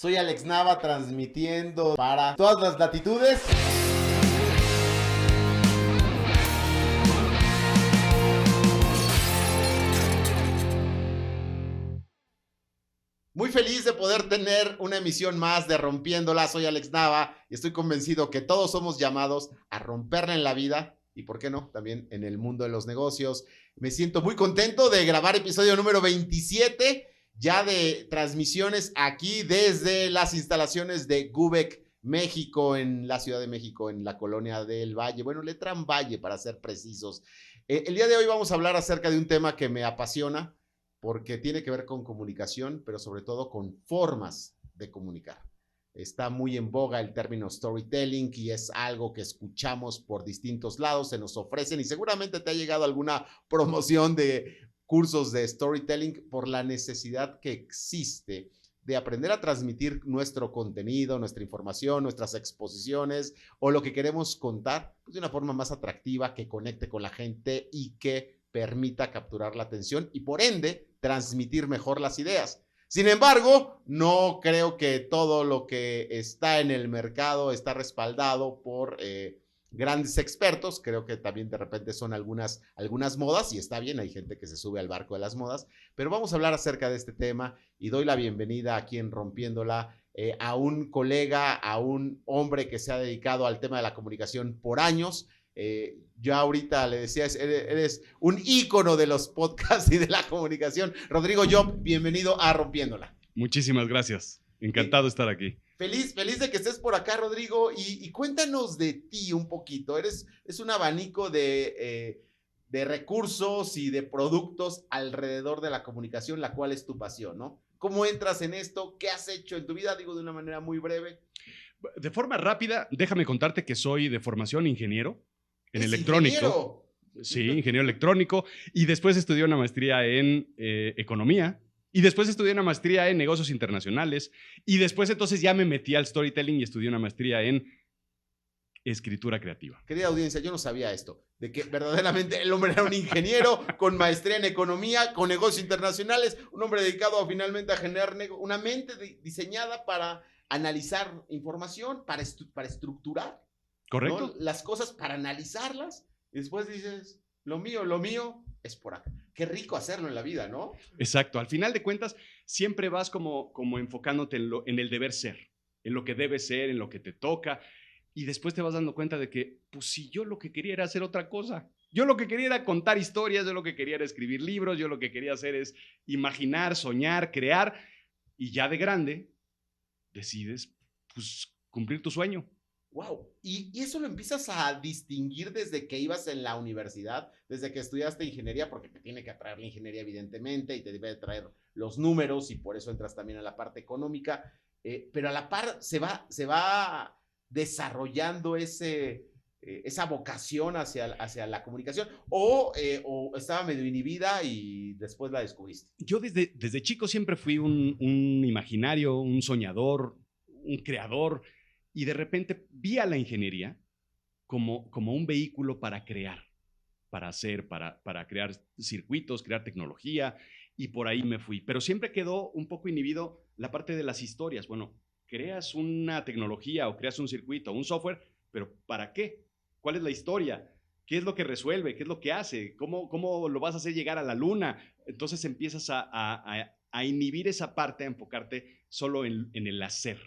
Soy Alex Nava transmitiendo para todas las latitudes. Muy feliz de poder tener una emisión más de Rompiéndola. Soy Alex Nava y estoy convencido que todos somos llamados a romperla en la vida y, ¿por qué no?, también en el mundo de los negocios. Me siento muy contento de grabar episodio número 27, ya de transmisiones aquí desde las instalaciones de Gubek, México, en la Ciudad de México, en la colonia del Valle. Bueno, Letrán Valle, para ser precisos. El día de hoy vamos a hablar acerca de un tema que me apasiona, porque tiene que ver con comunicación, pero sobre todo con formas de comunicar. Está muy en boga el término storytelling y es algo que escuchamos por distintos lados, se nos ofrecen y seguramente te ha llegado alguna promoción de cursos de storytelling por la necesidad que existe de aprender a transmitir nuestro contenido, nuestra información, nuestras exposiciones o lo que queremos contar pues, de una forma más atractiva, que conecte con la gente y que permita capturar la atención y por ende transmitir mejor las ideas. Sin embargo, no creo que todo lo que está en el mercado está respaldado por grandes expertos. Creo que también de repente son algunas modas y está bien, hay gente que se sube al barco de las modas, pero vamos a hablar acerca de este tema y doy la bienvenida aquí en Rompiéndola a un colega, a un hombre que se ha dedicado al tema de la comunicación por años. Yo ahorita le decía, eres un ícono de los podcasts y de la comunicación. Rodrigo Job, bienvenido a Rompiéndola. Muchísimas gracias. Encantado de estar aquí. Feliz de que estés por acá, Rodrigo. Y cuéntanos de ti un poquito. Es un abanico de recursos y de productos alrededor de la comunicación, la cual es tu pasión, ¿no? ¿Cómo entras en esto? ¿Qué has hecho en tu vida? Digo de una manera muy breve. De forma rápida, déjame contarte que soy de formación ingeniero en electrónico. ¿Ingeniero? Sí, ingeniero electrónico. Y después estudié una maestría en economía. Y después estudié una maestría en negocios internacionales. Y después entonces ya me metí al storytelling y estudié una maestría en escritura creativa. Querida audiencia, yo no sabía esto, de que verdaderamente el hombre era un ingeniero con maestría en economía, con negocios internacionales, un hombre dedicado finalmente a generar una mente diseñada para analizar información, para estructurar. ¿Correcto? ¿No? Las cosas, para analizarlas, y después dices, lo mío es por acá. Qué rico hacerlo en la vida, ¿no? Exacto. Al final de cuentas, siempre vas como enfocándote en el deber ser, en lo que debes ser, en lo que te toca. Y después te vas dando cuenta de que, pues si yo lo que quería era hacer otra cosa. Yo lo que quería era contar historias, yo lo que quería era escribir libros, yo lo que quería hacer es imaginar, soñar, crear. Y ya de grande, decides, pues, cumplir tu sueño. Wow. ¿Y eso lo empiezas a distinguir desde que ibas en la universidad, desde que estudiaste ingeniería? Porque te tiene que atraer la ingeniería, evidentemente, y te debe traer los números, y por eso entras también a la parte económica. Pero a la par se va desarrollando esa vocación hacia la comunicación, o estaba medio inhibida y después la descubriste. Yo desde chico siempre fui un imaginario, un soñador, un creador. Y de repente vi a la ingeniería como un vehículo para crear, para hacer, para crear circuitos, crear tecnología, y por ahí me fui. Pero siempre quedó un poco inhibido la parte de las historias. Bueno, creas una tecnología o creas un circuito, un software, pero ¿para qué? ¿Cuál es la historia? ¿Qué es lo que resuelve? ¿Qué es lo que hace? ¿Cómo lo vas a hacer llegar a la luna? Entonces empiezas a inhibir esa parte, a enfocarte solo en el hacer.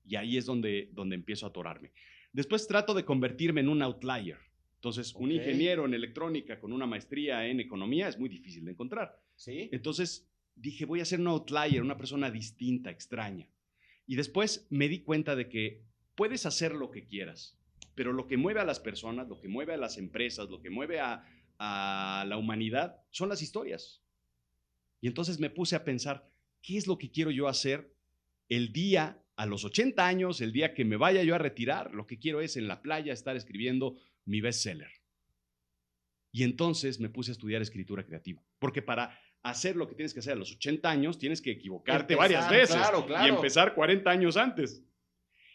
Y ahí es donde empiezo a atorarme. Después trato de convertirme en un outlier. Entonces, un ingeniero en electrónica con una maestría en economía es muy difícil de encontrar. ¿Sí? Entonces dije, voy a ser un outlier, una persona distinta, extraña. Y después me di cuenta de que puedes hacer lo que quieras, pero lo que mueve a las personas, lo que mueve a las empresas, lo que mueve a la humanidad son las historias. Y entonces me puse a pensar, ¿qué es lo que quiero yo hacer el día a los 80 años, el día que me vaya yo a retirar? Lo que quiero es en la playa estar escribiendo mi bestseller. Y entonces me puse a estudiar escritura creativa. Porque para hacer lo que tienes que hacer a los 80 años, tienes que equivocarte varias veces. Claro. Y empezar 40 años antes.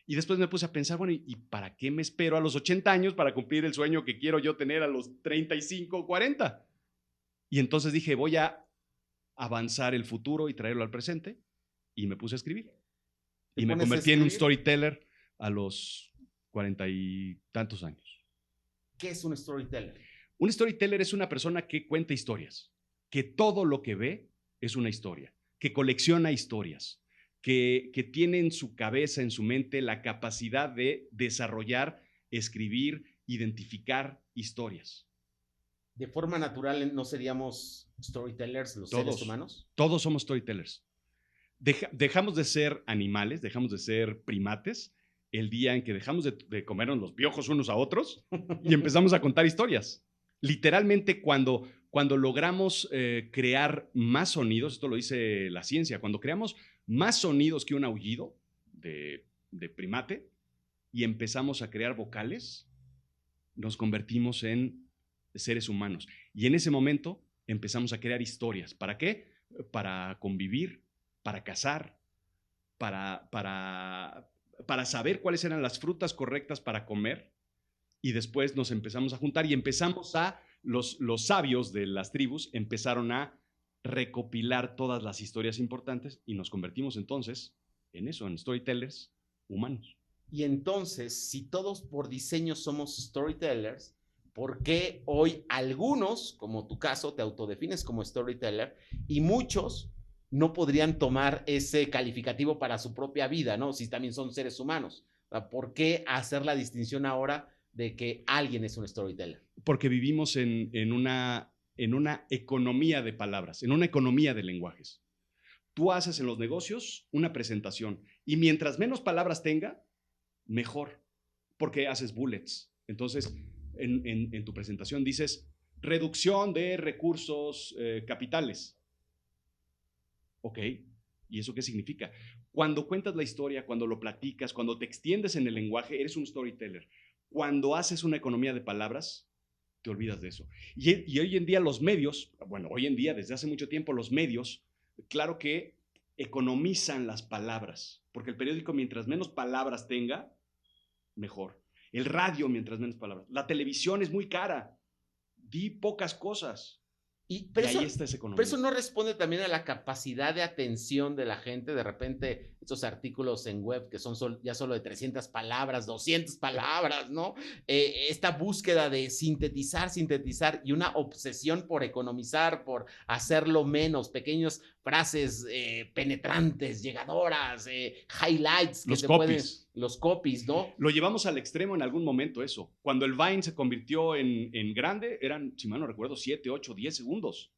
Y después me puse a pensar, bueno, ¿y para qué me espero a los 80 años para cumplir el sueño que quiero yo tener a los 35 o 40? Y entonces dije, voy a avanzar el futuro y traerlo al presente. Y me puse a escribir. ¿Te Y me pones a convertí en un escribir? storyteller a los 40 y tantos años. ¿Qué es un storyteller? Un storyteller es una persona que cuenta historias, que todo lo que ve es una historia, que colecciona historias, que tiene en su cabeza, en su mente, la capacidad de desarrollar, escribir, identificar historias. ¿De forma natural no seríamos storytellers los seres Todos, humanos? todos somos storytellers. Dejamos de ser animales, dejamos de ser primates el día en que dejamos de comernos los piojos unos a otros y empezamos a contar historias. Literalmente, cuando logramos crear más sonidos, esto lo dice la ciencia, cuando creamos más sonidos que un aullido de primate y empezamos a crear vocales, nos convertimos en seres humanos. Y en ese momento empezamos a crear historias. ¿Para qué? Para convivir, para cazar, para saber cuáles eran las frutas correctas para comer. Y después nos empezamos a juntar y los sabios de las tribus empezaron a recopilar todas las historias importantes y nos convertimos entonces en eso, en storytellers humanos. Y entonces, si todos por diseño somos storytellers, ¿por qué hoy algunos, como tu caso, te autodefines como storyteller y muchos no podrían tomar ese calificativo para su propia vida, ¿no? Si también son seres humanos. ¿Por qué hacer la distinción ahora de que alguien es un storyteller? Porque vivimos en una economía de palabras, en una economía de lenguajes. Tú haces en los negocios una presentación y mientras menos palabras tenga, mejor, porque haces bullets. Entonces, en tu presentación dices reducción de recursos capitales. Ok, ¿y eso qué significa? Cuando cuentas la historia, cuando lo platicas, cuando te extiendes en el lenguaje, eres un storyteller. Cuando haces una economía de palabras, te olvidas de eso. Y hoy en día los medios, bueno, hoy en día, desde hace mucho tiempo, los medios, claro que economizan las palabras, porque el periódico, mientras menos palabras tenga, mejor. El radio, mientras menos palabras. La televisión es muy cara. Di pocas cosas. Pero ahí está esa economía. Pero eso no responde también a la capacidad de atención de la gente. De repente, estos artículos en web que son ya solo de 300 palabras, 200 palabras, ¿no? Esta búsqueda de sintetizar y una obsesión por economizar, por hacerlo menos, pequeñas frases penetrantes, llegadoras, highlights que los copies, ¿no? Lo llevamos al extremo en algún momento eso. Cuando el Vine se convirtió en grande, eran, si mal no recuerdo, 7, 8, 10 segundos.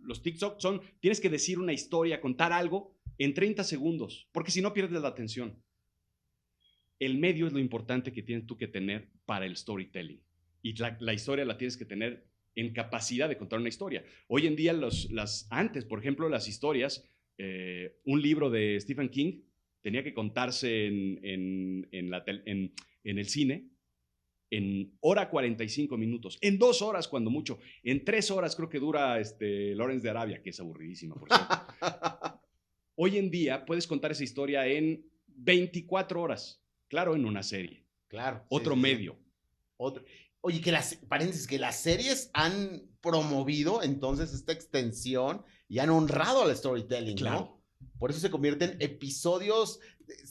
Los TikTok tienes que decir una historia, contar algo en 30 segundos, porque si no pierdes la atención. El medio es lo importante que tienes tú que tener para el storytelling. Y la historia la tienes que tener en capacidad de contar una historia. Hoy en día, antes, por ejemplo, las historias, un libro de Stephen King tenía que contarse en el cine en hora 45 minutos, en 2 horas cuando mucho, en 3 horas creo que dura Lawrence de Arabia, que es aburridísima, por cierto. Hoy en día puedes contar esa historia en 24 horas, claro, en una serie. Claro. Otro medio. Oye, paréntesis, que las series han promovido entonces esta extensión y han honrado al storytelling, claro, ¿no? Por eso se convierten episodios,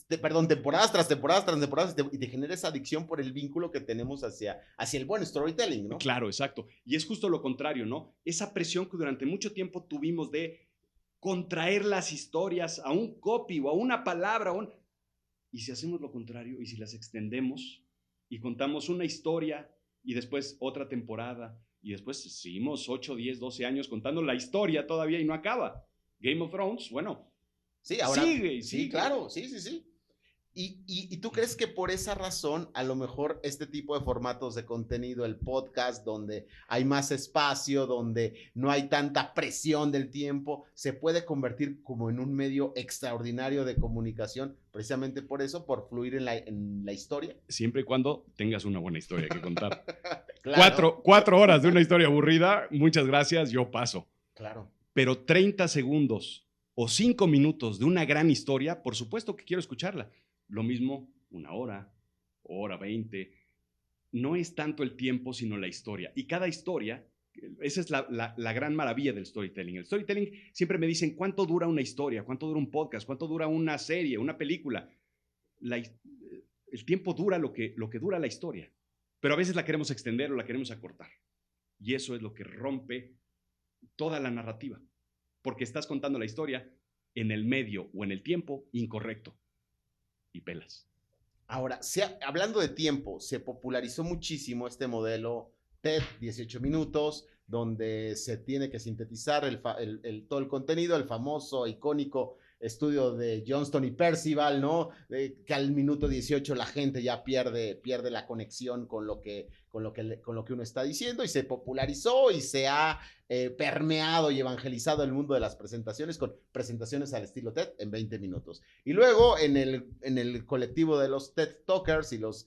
temporadas tras temporadas tras temporadas, y te genera esa adicción por el vínculo que tenemos hacia el buen storytelling, ¿no? Claro, exacto. Y es justo lo contrario, ¿no? Esa presión que durante mucho tiempo tuvimos de contraer las historias a un copy o a una palabra, y si hacemos lo contrario, y si las extendemos y contamos una historia y después otra temporada, y después seguimos 8, 10, 12 años contando la historia todavía y no acaba. Game of Thrones, bueno, sí, ahora sigue. Sí, claro, sí. ¿Y tú crees que por esa razón, a lo mejor este tipo de formatos de contenido, el podcast, donde hay más espacio, donde no hay tanta presión del tiempo, se puede convertir como en un medio extraordinario de comunicación, precisamente por eso, por fluir en la historia? Siempre y cuando tengas una buena historia que contar. Claro. 4 horas de una historia aburrida, muchas gracias, yo paso. Claro. Pero 30 segundos o 5 minutos de una gran historia, por supuesto que quiero escucharla. Lo mismo, 1 hora, hora 20. No es tanto el tiempo, sino la historia. Y cada historia Esa es la gran maravilla del storytelling. El storytelling siempre me dicen cuánto dura una historia, cuánto dura un podcast, cuánto dura una serie, una película. El tiempo dura lo que dura la historia, pero a veces la queremos extender o la queremos acortar. Y eso es lo que rompe toda la narrativa, porque estás contando la historia en el medio o en el tiempo incorrecto y pelas. Ahora, hablando de tiempo, se popularizó muchísimo este modelo TED, 18 minutos, donde se tiene que sintetizar todo el contenido, el famoso, icónico estudio de Johnston y Percival, ¿no? Que al minuto 18 la gente ya pierde la conexión con lo que uno está diciendo, y se popularizó y se ha permeado y evangelizado el mundo de las presentaciones con presentaciones al estilo TED en 20 minutos. Y luego en el colectivo de los TED Talkers y los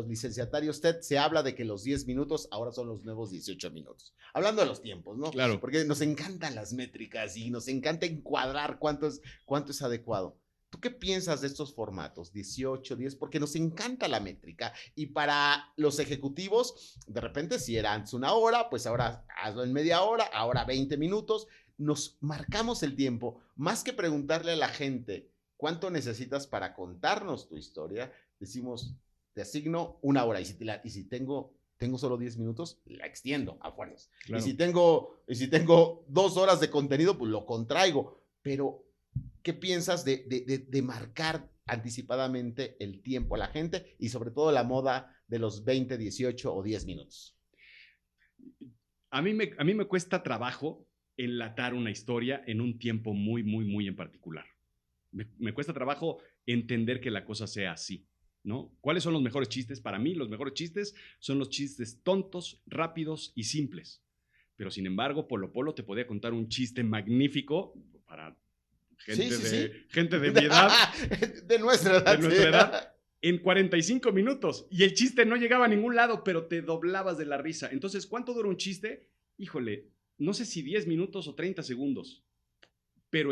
licenciatarios TED se habla de que los 10 minutos ahora son los nuevos 18 minutos. Hablando de los tiempos, ¿no? Claro. Porque nos encantan las métricas y nos encanta encuadrar cuánto es adecuado. ¿Tú qué piensas de estos formatos? 18, 10, porque nos encanta la métrica. Y para los ejecutivos, de repente, si era antes una hora, pues ahora hazlo en media hora, ahora 20 minutos. Nos marcamos el tiempo. Más que preguntarle a la gente cuánto necesitas para contarnos tu historia, decimos, te asigno una hora. Y si tengo solo 10 minutos, la extiendo a fuerzas. Claro. Y si tengo 2 horas de contenido, pues lo contraigo. Pero ¿qué piensas de marcar anticipadamente el tiempo a la gente y sobre todo la moda de los 20, 18 o 10 minutos? A mí me cuesta trabajo enlatar una historia en un tiempo muy, muy, muy en particular. Me cuesta trabajo entender que la cosa sea así, ¿no? ¿Cuáles son los mejores chistes? Para mí, los mejores chistes son los chistes tontos, rápidos y simples. Pero, sin embargo, Polo Polo te podía contar un chiste magnífico para gente de mi edad. De nuestra edad. En 45 minutos. Y el chiste no llegaba a ningún lado, pero te doblabas de la risa. Entonces, ¿cuánto dura un chiste? Híjole, no sé si 10 minutos o 30 segundos. Pero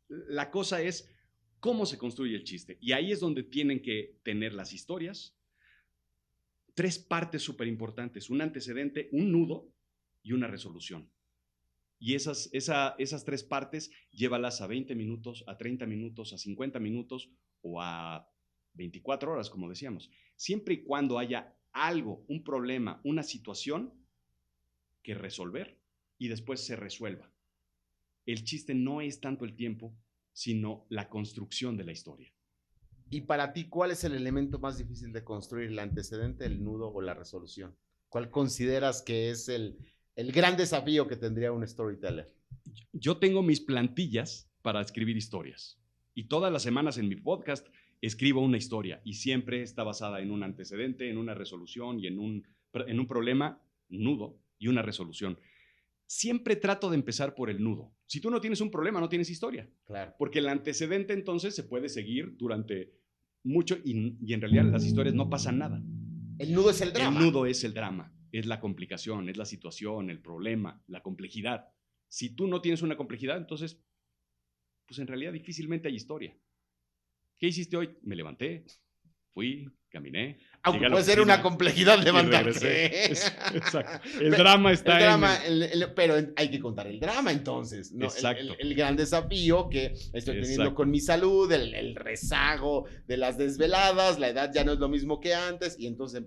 la cosa es cómo se construye el chiste. Y ahí es donde tienen que tener las historias. 3 partes súper importantes. Un antecedente, un nudo y una resolución. Y esas 3 partes, llévalas a 20 minutos, a 30 minutos, a 50 minutos o a 24 horas, como decíamos. Siempre y cuando haya algo, un problema, una situación que resolver y después se resuelva. El chiste no es tanto el tiempo, sino la construcción de la historia. Y para ti, ¿cuál es el elemento más difícil de construir? ¿El antecedente, el nudo o la resolución? ¿Cuál consideras que es el gran desafío que tendría un storyteller? Yo tengo mis plantillas para escribir historias. Y todas las semanas en mi podcast escribo una historia. Y siempre está basada en un antecedente, en una resolución y en un problema, nudo y una resolución. Siempre trato de empezar por el nudo. Si tú no tienes un problema, no tienes historia. Claro. Porque el antecedente entonces se puede seguir durante mucho y en realidad las historias no pasan nada. El nudo es el drama. El nudo es el drama. Es la complicación, es la situación, el problema, la complejidad. Si tú no tienes una complejidad, entonces, pues en realidad difícilmente hay historia. ¿Qué hiciste hoy? Me levanté, fui, caminé. Aunque puede ser una complejidad levantarte. Exacto. El drama está pero hay que contar el drama entonces, ¿no? Exacto. El gran desafío que estoy teniendo con mi salud, el rezago de las desveladas, la edad ya no es lo mismo que antes, y entonces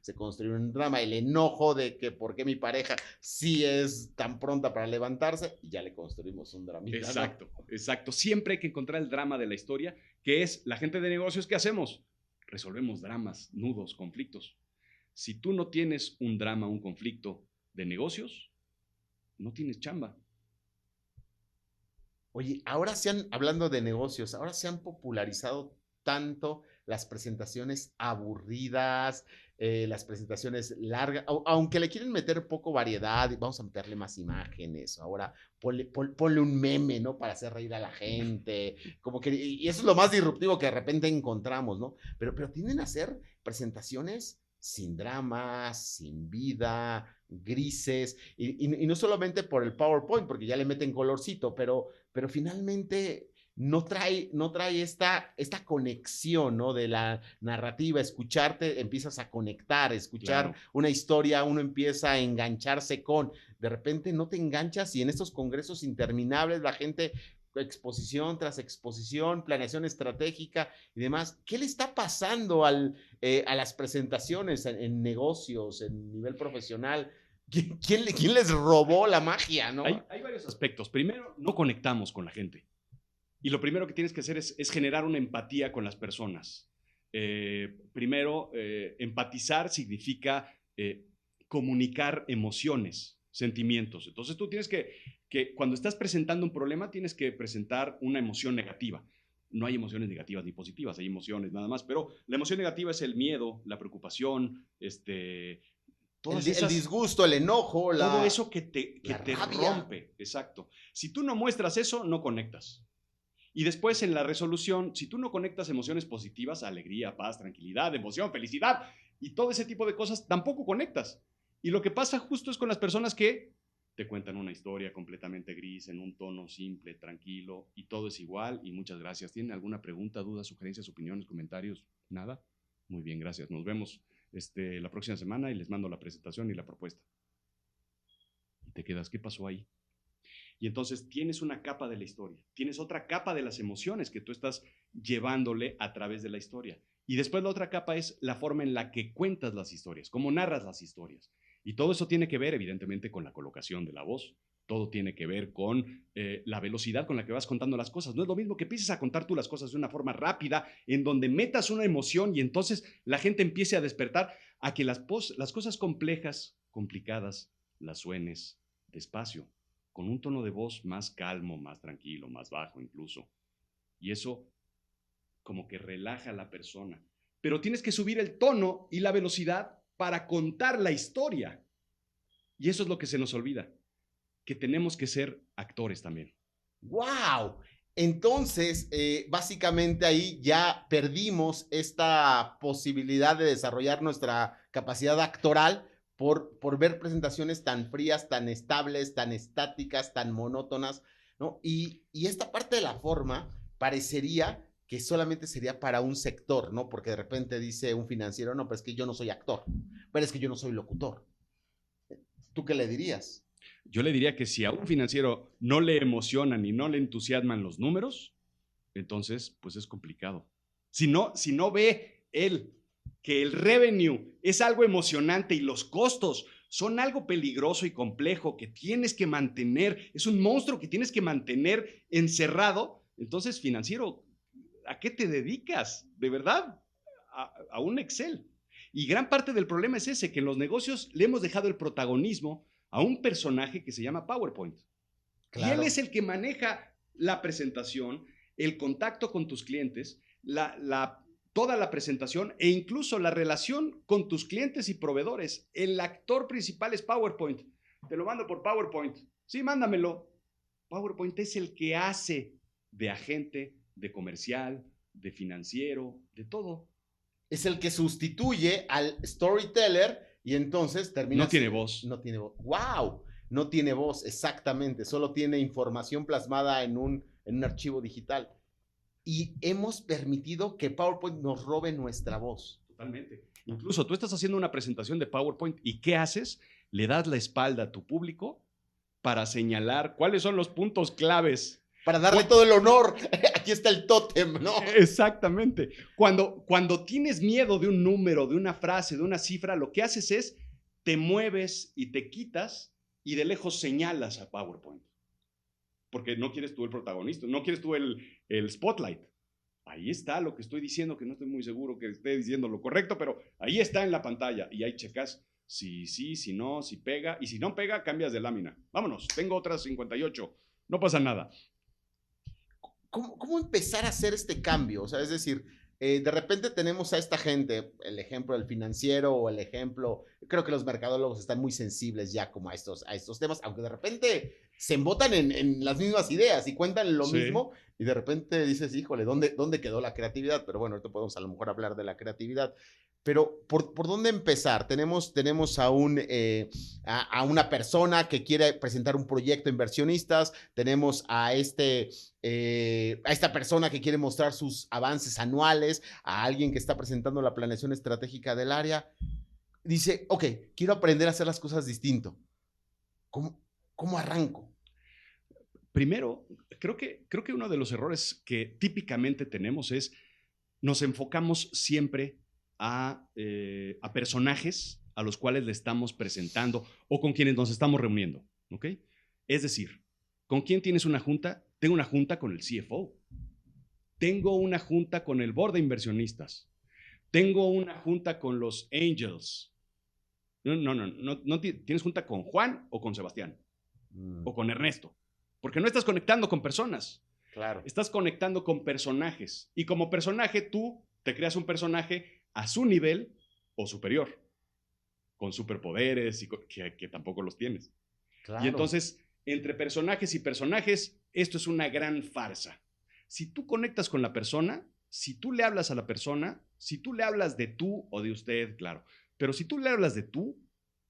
se construye un drama, el enojo de que por qué mi pareja sí es tan pronta para levantarse, y ya le construimos un dramita. Exacto, ¿no? Exacto. Siempre hay que encontrar el drama de la historia, que es la gente de negocios. ¿Qué hacemos? Resolvemos dramas, nudos, conflictos. Si tú no tienes un drama, un conflicto de negocios, no tienes chamba. Oye, hablando de negocios, ahora se han popularizado tanto las presentaciones aburridas, las presentaciones largas, aunque le quieren meter poco variedad, vamos a meterle más imágenes, ahora ponle un meme, ¿no? Para hacer reír a la gente, como que, y eso es lo más disruptivo que de repente encontramos, ¿no? Pero tienden a ser presentaciones sin drama, sin vida, grises, y no solamente por el PowerPoint, porque ya le meten colorcito, pero finalmente no trae esta conexión, ¿no? De la narrativa, escucharte, empiezas a conectar, escuchar Claro. una historia, uno empieza a engancharse de repente no te enganchas y en estos congresos interminables la gente exposición tras exposición, planeación estratégica y demás. ¿Qué le está pasando a las presentaciones en negocios, en nivel profesional? ¿Quién les robó la magia, no? Hay varios aspectos. Primero, no conectamos con la gente. Y lo primero que tienes que hacer es generar una empatía con las personas. Primero, empatizar significa comunicar emociones, sentimientos. Entonces tú tienes que cuando estás presentando un problema, tienes que presentar una emoción negativa. No hay emociones negativas ni positivas, hay emociones nada más, pero la emoción negativa es el miedo, la preocupación, todas El esas, disgusto, el enojo, todo eso que la te rabia. rompe. Exacto. Si tú no muestras eso, no conectas. Y después en la resolución, si tú no conectas emociones positivas, alegría, paz, tranquilidad, emoción, felicidad y todo ese tipo de cosas, tampoco conectas. Y lo que pasa justo es con las personas que te cuentan una historia completamente gris, en un tono simple, tranquilo, y todo es igual, y muchas gracias. ¿Tienen alguna pregunta, duda, sugerencias, opiniones, comentarios? ¿Nada? Muy bien, gracias. Nos vemos la próxima semana y les mando la presentación y la propuesta. Y te quedas, ¿qué pasó ahí? Y entonces tienes una capa de la historia, tienes otra capa de las emociones que tú estás llevándole a través de la historia. Y después la otra capa es la forma en la que cuentas las historias, cómo narras las historias. Y todo eso tiene que ver, evidentemente, con la colocación de la voz. Todo tiene que ver con la velocidad con la que vas contando las cosas. No es lo mismo que empieces a contar tú las cosas de una forma rápida, en donde metas una emoción y entonces la gente empiece a despertar, a que las cosas complejas, complicadas, las suenes despacio, con un tono de voz más calmo, más tranquilo, más bajo incluso. Y eso como que relaja a la persona. Pero tienes que subir el tono y la velocidad para contar la historia. Y eso es lo que se nos olvida, que tenemos que ser actores también. ¡Wow! Entonces, básicamente ahí ya perdimos esta posibilidad de desarrollar nuestra capacidad actoral por ver presentaciones tan frías, tan estables, tan estáticas, tan monótonas, ¿no? Y esta parte de la forma parecería que solamente sería para un sector, ¿no? Porque de repente dice un financiero, no, pero es que yo no soy actor, pero es que yo no soy locutor. ¿Tú qué le dirías? Yo le diría que si a un financiero no le emocionan y no le entusiasman los números, entonces pues es complicado. Si no ve él que el revenue es algo emocionante y los costos son algo peligroso y complejo que tienes que mantener, es un monstruo que tienes que mantener encerrado, entonces financiero, ¿a qué te dedicas? ¿De verdad? A un Excel. Y gran parte del problema es ese, que en los negocios le hemos dejado el protagonismo a un personaje que se llama PowerPoint. Claro. Y él es el que maneja la presentación, el contacto con tus clientes, toda la presentación e incluso la relación con tus clientes y proveedores. El actor principal es PowerPoint. Te lo mando por PowerPoint. Sí, mándamelo. PowerPoint es el que hace de agente, de comercial, de financiero, de todo. Es el que sustituye al storyteller y entonces termina... No tiene voz. No tiene voz. ¡Wow! No tiene voz, exactamente. Solo tiene información plasmada en un archivo digital. Y hemos permitido que PowerPoint nos robe nuestra voz. Totalmente. Incluso tú estás haciendo una presentación de PowerPoint y ¿qué haces? Le das la espalda a tu público para señalar cuáles son los puntos claves. Para darle todo el honor. Aquí está el tótem, ¿no? Exactamente. Cuando tienes miedo de un número, de una frase, de una cifra, lo que haces es te mueves y te quitas y de lejos señalas a PowerPoint. Porque no quieres tú el protagonista, no quieres tú el spotlight. Ahí está lo que estoy diciendo, que no estoy muy seguro que esté diciendo lo correcto, pero ahí está en la pantalla y ahí checas si sí, si no, si pega. Y si no pega, cambias de lámina. Vámonos, tengo otras 58. No pasa nada. ¿Cómo empezar a hacer este cambio? O sea, es decir, de repente tenemos a esta gente, el ejemplo del financiero o el ejemplo, creo que los mercadólogos están muy sensibles ya como a estos temas, aunque de repente se embotan en las mismas ideas y cuentan lo Sí. mismo y de repente dices, híjole, ¿dónde quedó la creatividad? Pero bueno, ahorita podemos a lo mejor hablar de la creatividad. Pero, ¿por dónde empezar? Tenemos a una persona que quiere presentar un proyecto a inversionistas, tenemos a esta persona que quiere mostrar sus avances anuales, a alguien que está presentando la planeación estratégica del área. Dice, ok, quiero aprender a hacer las cosas distinto. ¿Cómo arranco? Primero, creo que uno de los errores que típicamente tenemos es nos enfocamos siempre a personajes a los cuales le estamos presentando o con quienes nos estamos reuniendo, ¿ok? Es decir, ¿con quién tienes una junta? Tengo una junta con el CFO. Tengo una junta con el board de inversionistas. Tengo una junta con los angels. No tienes junta con Juan o con Sebastián o con Ernesto, porque no estás conectando con personas. Claro. Estás conectando con personajes y como personaje tú te creas un personaje a su nivel o superior, con superpoderes y que tampoco los tienes. Claro. Y entonces, entre personajes y personajes, esto es una gran farsa. Si tú conectas con la persona, si tú le hablas a la persona, si tú le hablas de tú o de usted, claro, pero si tú le hablas de tú,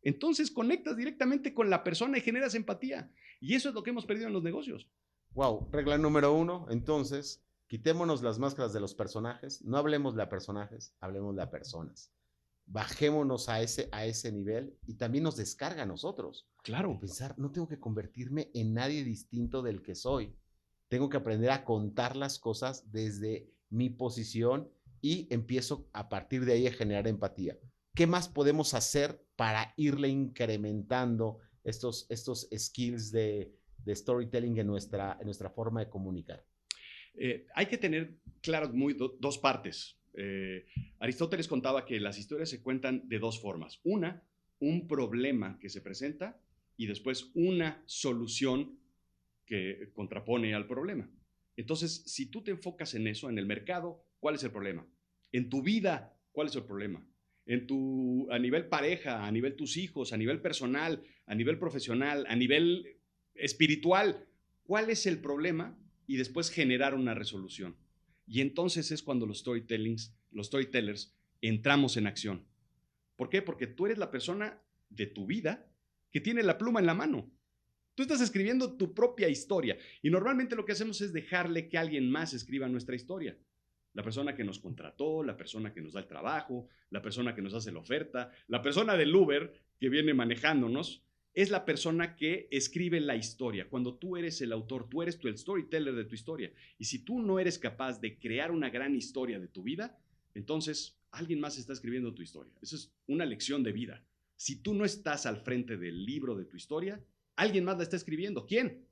entonces conectas directamente con la persona y generas empatía. Y eso es lo que hemos perdido en los negocios. Wow, regla número 1, entonces, quitémonos las máscaras de los personajes, no hablemos de personajes, hablemos de personas. Bajémonos a ese nivel y también nos descarga a nosotros. Claro. Pensar, no tengo que convertirme en nadie distinto del que soy. Tengo que aprender a contar las cosas desde mi posición y empiezo a partir de ahí a generar empatía. ¿Qué más podemos hacer para irle incrementando estos skills de storytelling en nuestra forma de comunicar? Hay que tener claras dos partes. Aristóteles contaba que las historias se cuentan de dos formas. Una, un problema que se presenta y después una solución que contrapone al problema. Entonces, si tú te enfocas en eso, en el mercado, ¿cuál es el problema? En tu vida, ¿cuál es el problema? A nivel pareja, a nivel tus hijos, a nivel personal, a nivel profesional, a nivel espiritual, ¿cuál es el problema? Y después generar una resolución. Y entonces es cuando los storytellers entramos en acción. ¿Por qué? Porque tú eres la persona de tu vida que tiene la pluma en la mano. Tú estás escribiendo tu propia historia y normalmente lo que hacemos es dejarle que alguien más escriba nuestra historia. La persona que nos contrató, la persona que nos da el trabajo, la persona que nos hace la oferta, la persona del Uber que viene manejándonos, es la persona que escribe la historia. Cuando tú eres el autor, tú eres el storyteller de tu historia. Y si tú no eres capaz de crear una gran historia de tu vida, entonces alguien más está escribiendo tu historia. Esa es una lección de vida. Si tú no estás al frente del libro de tu historia, alguien más la está escribiendo. ¿Quién?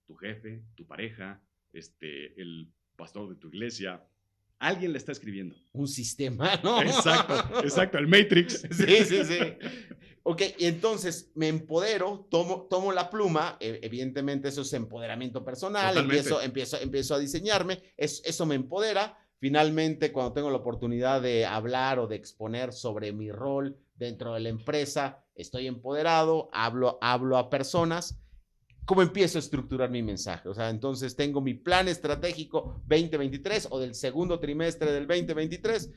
Tu jefe, tu pareja, el pastor de tu iglesia. Alguien la está escribiendo. Un sistema, ¿no? Exacto, el Matrix. Sí. Ok, y entonces me empodero, tomo la pluma, evidentemente eso es empoderamiento personal, empiezo a diseñarme, eso me empodera. Finalmente, cuando tengo la oportunidad de hablar o de exponer sobre mi rol dentro de la empresa, estoy empoderado, hablo a personas. ¿Cómo empiezo a estructurar mi mensaje? O sea, entonces tengo mi plan estratégico 2023 o del segundo trimestre del 2023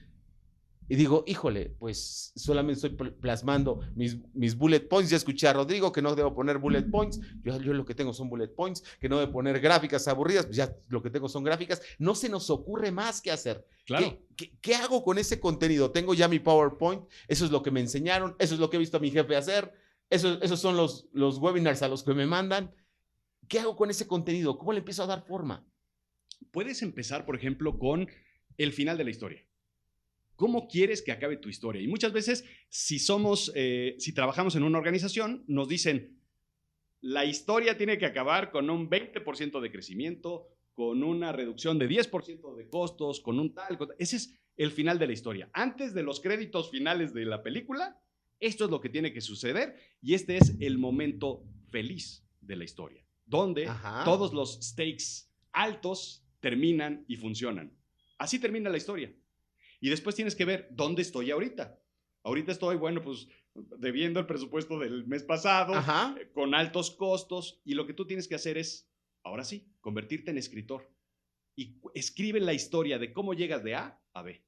y digo, híjole, pues solamente estoy plasmando mis bullet points. Ya escuché a Rodrigo que no debo poner bullet points. Yo lo que tengo son bullet points, que no debo poner gráficas aburridas, pues ya lo que tengo son gráficas. No se nos ocurre más que hacer. Claro. ¿Qué hago con ese contenido? Tengo ya mi PowerPoint, eso es lo que me enseñaron, eso es lo que he visto a mi jefe hacer, esos son los webinars a los que me mandan. ¿Qué hago con ese contenido? ¿Cómo le empiezo a dar forma? Puedes empezar, por ejemplo, con el final de la historia. ¿Cómo quieres que acabe tu historia? Y muchas veces, si trabajamos en una organización, nos dicen, la historia tiene que acabar con un 20% de crecimiento, con una reducción de 10% de costos, con un tal. Ese es el final de la historia. Antes de los créditos finales de la película, esto es lo que tiene que suceder y este es el momento feliz de la historia, donde todos los stakes altos terminan y funcionan. Así termina la historia. Y después tienes que ver dónde estoy ahorita. Ahorita estoy, bueno, pues debiendo el presupuesto del mes pasado, Ajá. con altos costos, y lo que tú tienes que hacer es, ahora sí, convertirte en escritor. Y escribe la historia de cómo llegas de A a B.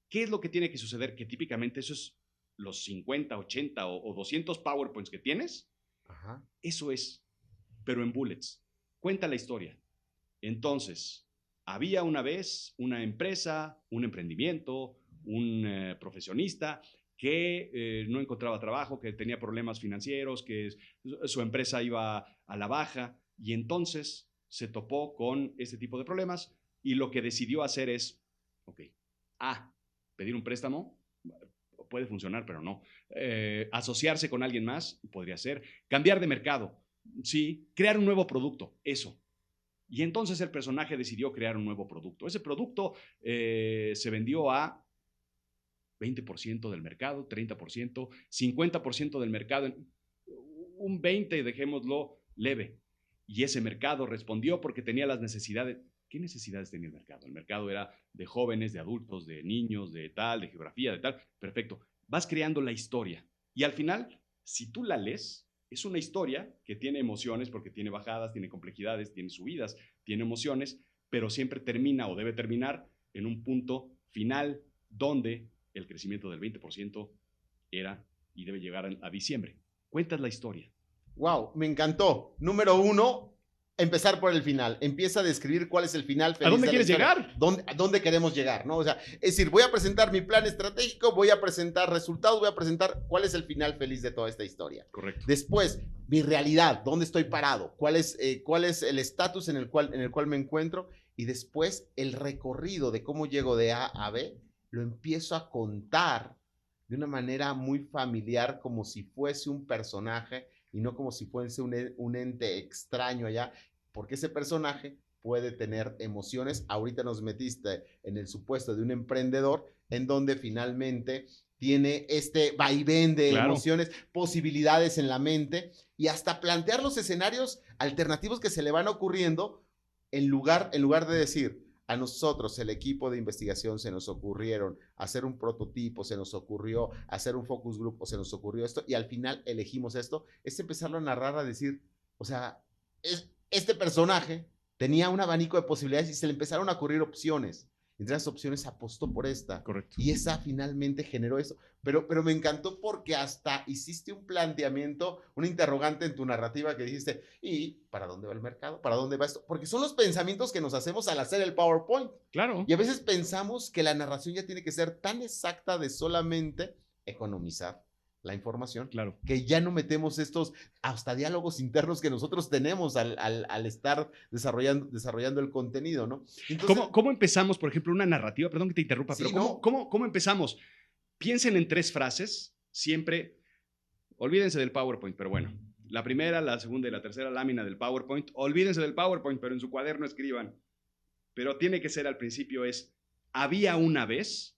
¿Qué es lo que tiene que suceder? Que típicamente eso es los 50, 80 o 200 PowerPoints que tienes. Ajá. Eso es, pero en bullets. Cuenta la historia. Entonces, había una vez una empresa, un emprendimiento, un profesionista que no encontraba trabajo, que tenía problemas financieros, que su empresa iba a la baja, y entonces se topó con este tipo de problemas y lo que decidió hacer es, ok, pedir un préstamo, puede funcionar, pero no. Asociarse con alguien más, podría ser. Cambiar de mercado, sí. Crear un nuevo producto, eso. Y entonces el personaje decidió crear un nuevo producto. Ese producto se vendió a 20% del mercado, 30%, 50% del mercado, un 20%, dejémoslo leve. Y ese mercado respondió porque tenía las necesidades. ¿Qué necesidades tenía el mercado? El mercado era de jóvenes, de adultos, de niños, de tal, de geografía, de tal. Perfecto. Vas creando la historia. Y al final, si tú la lees, es una historia que tiene emociones porque tiene bajadas, tiene complejidades, tiene subidas, tiene emociones, pero siempre termina o debe terminar en un punto final donde el crecimiento del 20% era y debe llegar a diciembre. Cuentas la historia. Wow, me encantó. Número 1, empezar por el final. Empieza a describir cuál es el final feliz. ¿A dónde de quieres llegar? ¿A dónde queremos llegar? ¿No? O sea, es decir, voy a presentar mi plan estratégico, voy a presentar resultados, voy a presentar cuál es el final feliz de toda esta historia. Correcto. Después, mi realidad, dónde estoy parado, cuál es el estatus en el cual me encuentro, y después el recorrido de cómo llego de A a B, lo empiezo a contar de una manera muy familiar, como si fuese un personaje y no como si fuese un ente extraño allá, porque ese personaje puede tener emociones. Ahorita nos metiste en el supuesto de un emprendedor en donde finalmente tiene este vaivén de emociones, posibilidades en la mente y hasta plantear los escenarios alternativos que se le van ocurriendo en lugar de decir, a nosotros, el equipo de investigación, se nos ocurrieron hacer un prototipo, se nos ocurrió hacer un focus group, o se nos ocurrió esto, y al final elegimos esto, es empezarlo a narrar, a decir, o sea, este personaje tenía un abanico de posibilidades y se le empezaron a ocurrir opciones. Entre las opciones apostó por esta. Correcto. Y esa finalmente generó eso. Pero me encantó porque hasta hiciste un planteamiento, un interrogante en tu narrativa que dijiste, ¿y para dónde va el mercado? ¿Para dónde va esto? Porque son los pensamientos que nos hacemos al hacer el PowerPoint. Claro. Y a veces pensamos que la narración ya tiene que ser tan exacta de solamente economizar la información, claro, que ya no metemos estos hasta diálogos internos que nosotros tenemos al estar desarrollando el contenido, ¿no? Entonces, ¿Cómo empezamos, por ejemplo, una narrativa? Perdón que te interrumpa, sí, pero ¿cómo empezamos? Piensen en 3 frases, siempre, olvídense del PowerPoint, pero bueno, la primera, la segunda y la tercera lámina del PowerPoint, olvídense del PowerPoint, pero en su cuaderno escriban, pero tiene que ser al principio había una vez.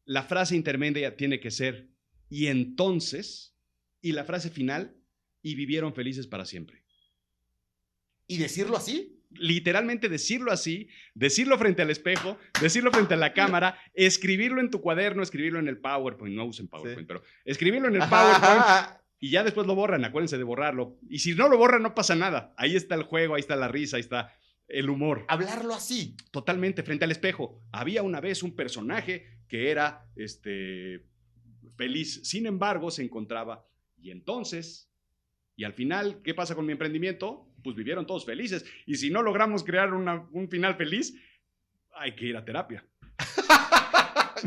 La frase intermedia tiene que ser, y entonces, y la frase final, y vivieron felices para siempre. ¿Y decirlo así? Literalmente decirlo así, decirlo frente al espejo, decirlo frente a la cámara, escribirlo en tu cuaderno, escribirlo en el PowerPoint, no usen PowerPoint, sí, pero escribirlo en el PowerPoint y ya después lo borran, acuérdense de borrarlo. Y si no lo borran, no pasa nada. Ahí está el juego, ahí está la risa, ahí está el humor. Hablarlo así. Totalmente, frente al espejo. Había una vez un personaje que era feliz, sin embargo se encontraba, y entonces, y al final, ¿qué pasa con mi emprendimiento? Pues vivieron todos felices, y si no logramos crear un final feliz, hay que ir a terapia.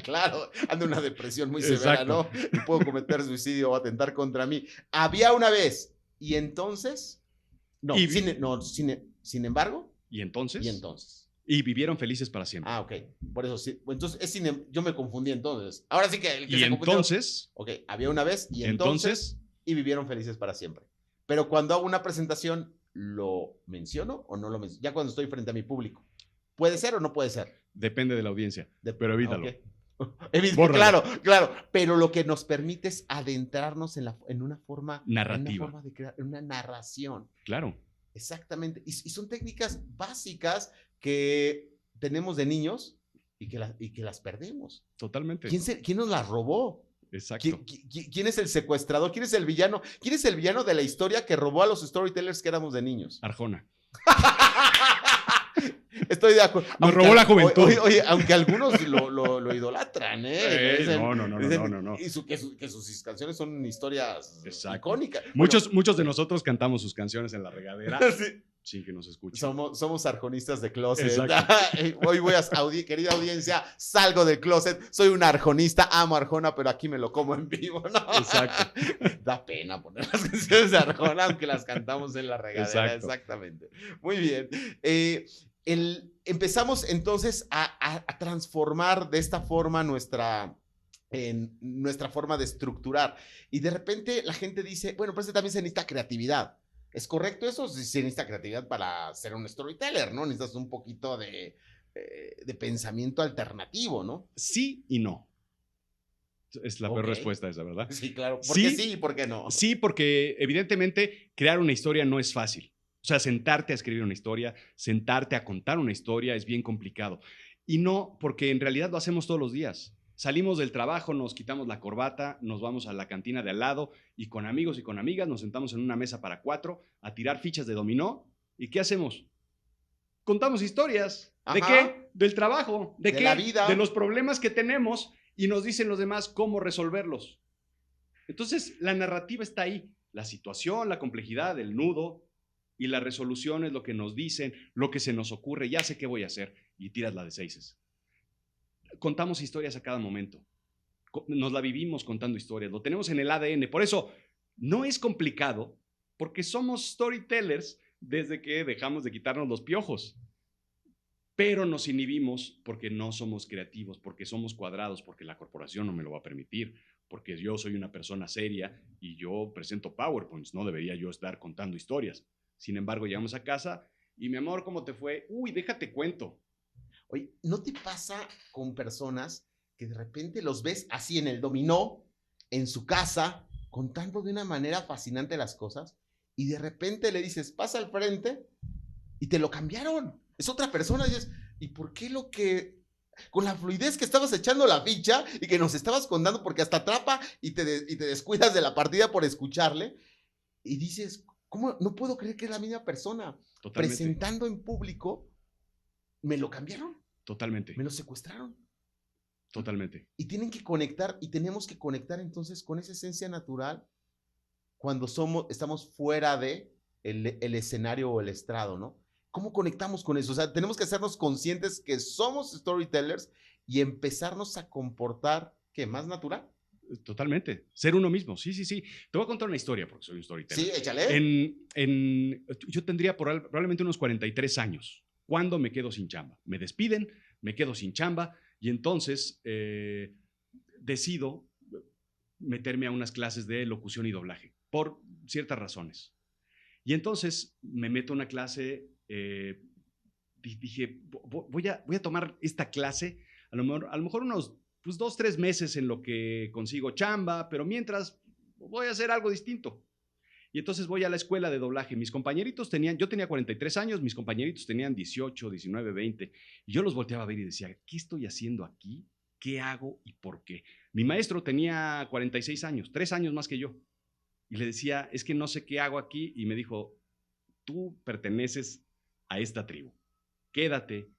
Claro, ando en una depresión muy severa, ¿no? Y puedo cometer suicidio o atentar contra mí. Había una vez, y entonces, sin embargo. ¿Y entonces? Y entonces. Y vivieron felices para siempre. Ah, ok. Por eso sí. Entonces, yo me confundí entonces. Ahora sí que el que y se entonces. Ok, había una vez y entonces. Y vivieron felices para siempre. Pero cuando hago una presentación, ¿lo menciono o no lo menciono? Ya cuando estoy frente a mi público. ¿Puede ser o no puede ser? Depende de la audiencia. Pero evítalo. Okay. Claro. Pero lo que nos permite es adentrarnos en una forma narrativa. En una forma de crear una narración. Claro. Exactamente. Y son técnicas básicas que tenemos de niños y que las perdemos. Totalmente. ¿Quién nos las robó? Exacto. ¿Quién es el secuestrador? ¿Quién es el villano? ¿Quién es el villano de la historia que robó a los storytellers que éramos de niños? Arjona. Estoy de acuerdo. Nos robó la juventud. Oye, aunque algunos lo idolatran, ¿eh? Dicen, No. Y que sus canciones son historias Exacto. icónicas. Muchos de nosotros cantamos sus canciones en la regadera Sí. sin que nos escuchen. Somos arjonistas de closet. Exacto. Hoy voy querida audiencia, salgo del closet. Soy un arjonista, amo Arjona, pero aquí me lo como en vivo, ¿no? Exacto. Da pena poner las canciones de Arjona, aunque las cantamos en la regadera. Exacto. Exactamente. Muy bien. Empezamos entonces a transformar de esta forma nuestra forma de estructurar. Y de repente la gente dice, bueno, pues también se necesita creatividad. ¿Es correcto eso? Se necesita creatividad para ser un storyteller, ¿no? Necesitas un poquito de pensamiento alternativo, ¿no? Sí y no. Es la peor Ok. respuesta esa, ¿verdad? Sí, claro. ¿Por qué Sí. sí y por qué no? Sí, porque evidentemente crear una historia no es fácil. O sea, sentarte a escribir una historia, sentarte a contar una historia es bien complicado. Y no, porque en realidad lo hacemos todos los días. Salimos del trabajo, nos quitamos la corbata, nos vamos a la cantina de al lado y con amigos y con amigas nos sentamos en una mesa para 4 a tirar fichas de dominó. ¿Y qué hacemos? Contamos historias. ¿De Ajá. qué? Del trabajo. ¿De qué? La vida. De los problemas que tenemos y nos dicen los demás cómo resolverlos. Entonces, la narrativa está ahí. La situación, la complejidad, el nudo y la resolución es lo que nos dicen, lo que se nos ocurre. Ya sé qué voy a hacer y tiras la de 6. Contamos historias a cada momento. Nos la vivimos contando historias. Lo tenemos en el ADN. Por eso, no es complicado porque somos storytellers desde que dejamos de quitarnos los piojos. Pero nos inhibimos porque no somos creativos, porque somos cuadrados, porque la corporación no me lo va a permitir, porque yo soy una persona seria y yo presento PowerPoints, no debería yo estar contando historias. Sin embargo, llegamos a casa y mi amor, ¿cómo te fue? Uy, déjate cuento. Oye, ¿no te pasa con personas que de repente los ves así en el dominó, en su casa, contando de una manera fascinante las cosas y de repente le dices, pasa al frente y te lo cambiaron? Es otra persona y dices, ¿y por qué con la fluidez que estabas echando la ficha y que nos estabas contando, porque hasta atrapa y te descuidas de la partida por escucharle y dices, ¿cómo? No puedo creer que es la misma persona. Totalmente. Presentando en público, me lo cambiaron. Totalmente. Me lo secuestraron. Totalmente. Y tienen que conectar, y tenemos que conectar entonces con esa esencia natural cuando estamos fuera de el escenario o el estrado, ¿no? ¿Cómo conectamos con eso? O sea, tenemos que hacernos conscientes que somos storytellers y empezarnos a comportar, ¿qué? ¿Más natural? Totalmente. Ser uno mismo. Sí. Te voy a contar una historia porque soy un storyteller. Sí, échale. Yo tendría probablemente unos 43 años. ¿Cuándo me quedo sin chamba? Me despiden, me quedo sin chamba y entonces decido meterme a unas clases de locución y doblaje por ciertas razones. Y entonces me meto a una clase, dije, voy a tomar esta clase, a lo mejor unos 2-3 meses en lo que consigo chamba, pero mientras voy a hacer algo distinto. Y entonces voy a la escuela de doblaje. Mis compañeritos yo tenía 43 años, mis compañeritos tenían 18, 19, 20. Y yo los volteaba a ver y decía, ¿qué estoy haciendo aquí? ¿Qué hago y por qué? Mi maestro tenía 46 años, 3 años más que yo. Y le decía, es que no sé qué hago aquí. Y me dijo, tú perteneces a esta tribu. Quédate,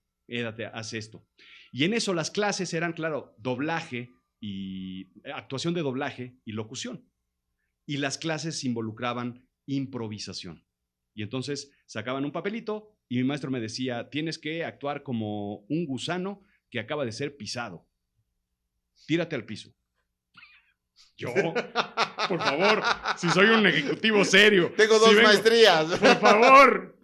haz esto. Y en eso las clases eran, claro, doblaje y actuación de doblaje y locución. Y las clases involucraban improvisación. Y entonces sacaban un papelito y mi maestro me decía, tienes que actuar como un gusano que acaba de ser pisado. Tírate al piso. Yo, por favor, si soy un ejecutivo serio. Tengo 2 maestrías. Por favor,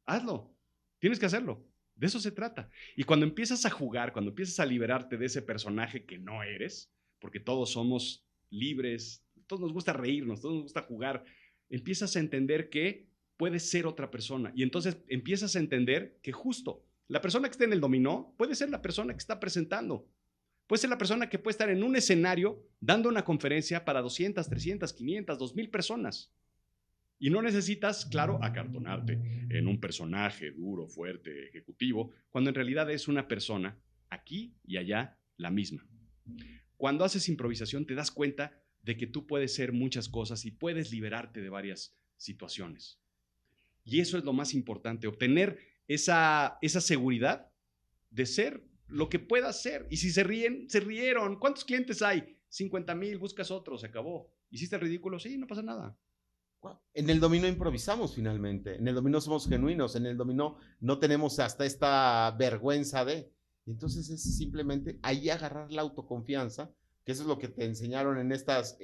hazlo. Tienes que hacerlo. De eso se trata. Y cuando empiezas a jugar, cuando empiezas a liberarte de ese personaje que no eres, porque todos somos libres, todos nos gusta reírnos, todos nos gusta jugar, empiezas a entender que puedes ser otra persona. Y entonces empiezas a entender que justo la persona que está en el dominó puede ser la persona que está presentando. Puede ser la persona que puede estar en un escenario dando una conferencia para 200, 300, 500, 2000 personas. Y no necesitas, claro, acartonarte en un personaje duro, fuerte, ejecutivo, cuando en realidad es una persona a aquí y allá la misma. Cuando haces improvisación te das cuenta de que tú puedes ser muchas cosas y puedes liberarte de varias situaciones. Y eso es lo más importante, obtener esa seguridad de ser lo que puedas ser. Y si se ríen, se rieron. ¿Cuántos clientes hay? 50,000, buscas otro, se acabó. ¿Hiciste el ridículo? Sí, no pasa nada. En el dominó improvisamos finalmente, en el dominó somos genuinos, en el dominó no tenemos hasta esta vergüenza de, entonces es simplemente ahí agarrar la autoconfianza, que eso es lo que te enseñaron en estas